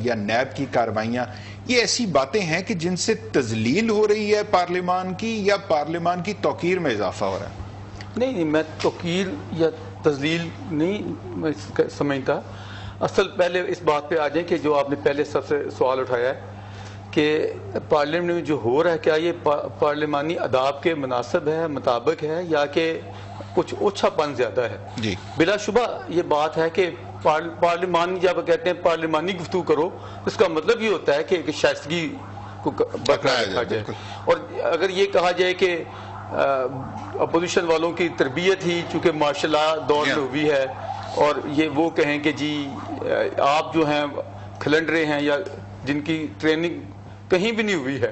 یا نیب کی کارروائیاں، یہ ایسی باتیں ہیں کہ جن سے تذلیل ہو رہی ہے پارلیمان کی، یا پارلیمان کی توقیر میں اضافہ ہو رہا ہے؟ نہیں، میں توقیر یا تذلیل نہیں سمجھتا. اصل پہلے اس بات پہ آ جائیں کہ جو آپ نے پہلے سب سے سوال اٹھایا ہے کہ پارلیمنٹ میں جو ہو رہا ہے کیا یہ پارلیمانی آداب کے مناسب ہے، مطابق ہے، یا کہ کچھ اوچھا پن زیادہ ہے. جی بلا شبہ یہ بات ہے کہ پارلیمانی جب کہتے ہیں پارلیمانی گفتگو کرو، اس کا مطلب یہ ہوتا ہے کہ ایک شائستگی کو برقرار رکھا جائے. اور اگر یہ کہا جائے کہ اپوزیشن والوں کی تربیت ہی چونکہ مارشل لا دور میں ہوئی ہے، اور یہ وہ کہیں کہ جی آپ جو ہیں کھلنڈرے ہیں یا جن کی ٹریننگ کہیں بھی نہیں ہوئی ہے،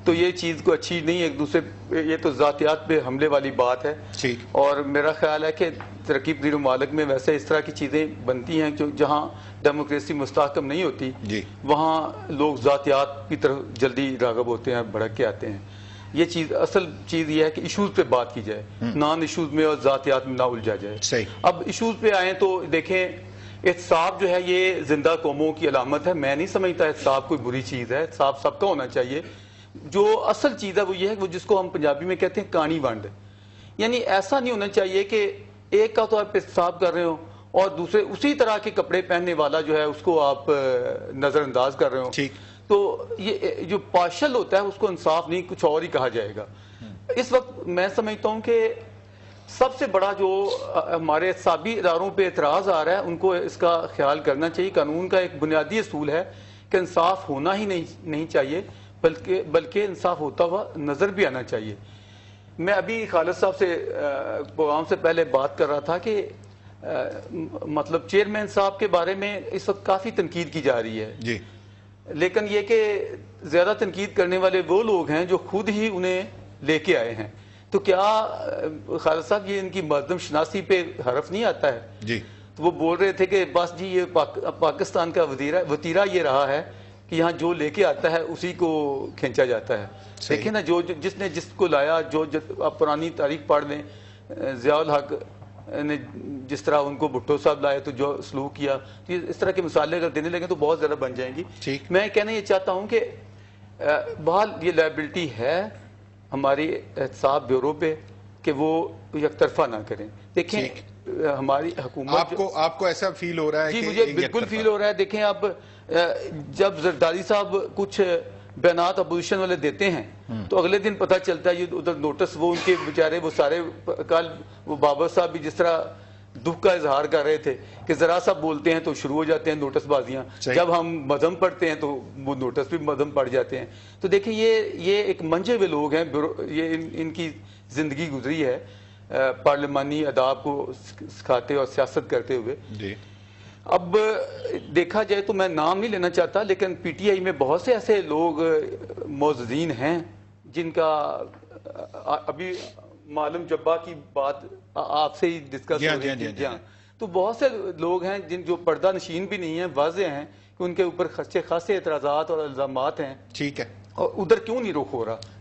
تو یہ چیز کو اچھی نہیں. ایک دوسرے یہ تو ذاتیات پہ حملے والی بات ہے. اور میرا خیال ہے کہ ترقی پذیر ممالک میں ویسے اس طرح کی چیزیں بنتی ہیں جو جہاں ڈیموکریسی مستحکم نہیں ہوتی وہاں لوگ ذاتیات کی طرف جلدی راغب ہوتے ہیں، بھڑک کے آتے ہیں. یہ چیز اصل چیز یہ ہے کہ ایشوز پہ بات کی جائے، نان ایشوز میں اور ذاتیات میں نہ الجھا جائے. اب ایشوز پہ آئیں تو دیکھیں، احتساب جو ہے یہ زندہ قوموں کی علامت ہے. میں نہیں سمجھتا احتساب کوئی بری چیز ہے، احتساب سب کا ہونا چاہیے. جو اصل چیز ہے وہ یہ ہے، وہ جس کو ہم پنجابی میں کہتے ہیں کانی ونڈ. یعنی ایسا نہیں ہونا چاہیے کہ ایک کا تو آپ احتساب کر رہے ہو اور دوسرے اسی طرح کے کپڑے پہننے والا جو ہے اس کو آپ نظر انداز کر رہے ہو. تو یہ جو پارشل ہوتا ہے اس کو انصاف نہیں، کچھ اور ہی کہا جائے گا. اس وقت میں سمجھتا ہوں کہ سب سے بڑا جو ہمارے احتسابی اداروں پہ اعتراض آ رہا ہے ان کو اس کا خیال کرنا چاہیے. قانون کا ایک بنیادی اصول ہے کہ انصاف ہونا ہی نہیں چاہیے، بلکہ انصاف ہوتا ہوا نظر بھی آنا چاہیے. میں ابھی خالد صاحب سے پروگرام سے پہلے بات کر رہا تھا کہ مطلب چیئرمین صاحب کے بارے میں اس وقت کافی تنقید کی جا رہی ہے. لیکن یہ کہ زیادہ تنقید کرنے والے وہ لوگ ہیں جو خود ہی انہیں لے کے آئے ہیں. تو کیا خالد صاحب یہ ان کی مردم شناسی پہ حرف نہیں آتا ہے؟ تو وہ بول رہے تھے کہ بس جی یہ پاکستان کا وتیرہ یہ رہا ہے کہ یہاں جو لے کے آتا ہے اسی کو کھینچا جاتا ہے. دیکھیں نا، جس نے جس کو لایا، آپ پرانی تاریخ پڑھ لیں، ضیاء الحق نے جس طرح ان کو بھٹو صاحب لائے تو جو سلوک کیا، تو اس طرح کی مثالیں اگر دینے لگیں تو بہت زیادہ بن جائیں گی. میں کہنا یہ چاہتا ہوں کہ بہرحال یہ لائبلٹی ہے ہماری احتساب بیورو پہ کہ وہ یک طرفہ نہ کریں. دیکھیں ہماری حکومت آپ کو ایسا فیل ہو رہا ہے؟ جی مجھے بالکل فیل ہو رہا ہے. دیکھیں اب جب زرداری صاحب کچھ بیانات اپوزیشن والے دیتے ہیں تو اگلے دن پتہ چلتا ہے یہ ادھر نوٹس، وہ ان کے بیچارے وہ سارے کل وہ بابر صاحب بھی جس طرح دکھ کا اظہار کر رہے تھے کہ ذرا سا بولتے ہیں تو شروع ہو جاتے ہیں نوٹس بازیاں، جب ہم مذہب پڑھتے ہیں تو وہ نوٹس بھی مذہب پڑھ جاتے ہیں. تو دیکھیں یہ ایک منجے ہوئے لوگ ہیں، یہ ان کی زندگی گزری ہے پارلیمانی آداب کو سکھاتے اور سیاست کرتے ہوئے. اب دیکھا جائے تو میں نام نہیں لینا چاہتا، لیکن پی ٹی آئی میں بہت سے ایسے لوگ معززین ہیں جن کا ابھی معلوم جبا کی بات آپ سے ہی ڈسکس ہو رہی تھی. تو بہت سے لوگ ہیں جو پردہ نشین بھی نہیں ہیں، واضح ہیں کہ ان کے اوپر خاصے اعتراضات اور الزامات ہیں. اور ادھر کیوں نہیں رخ ہو رہا؟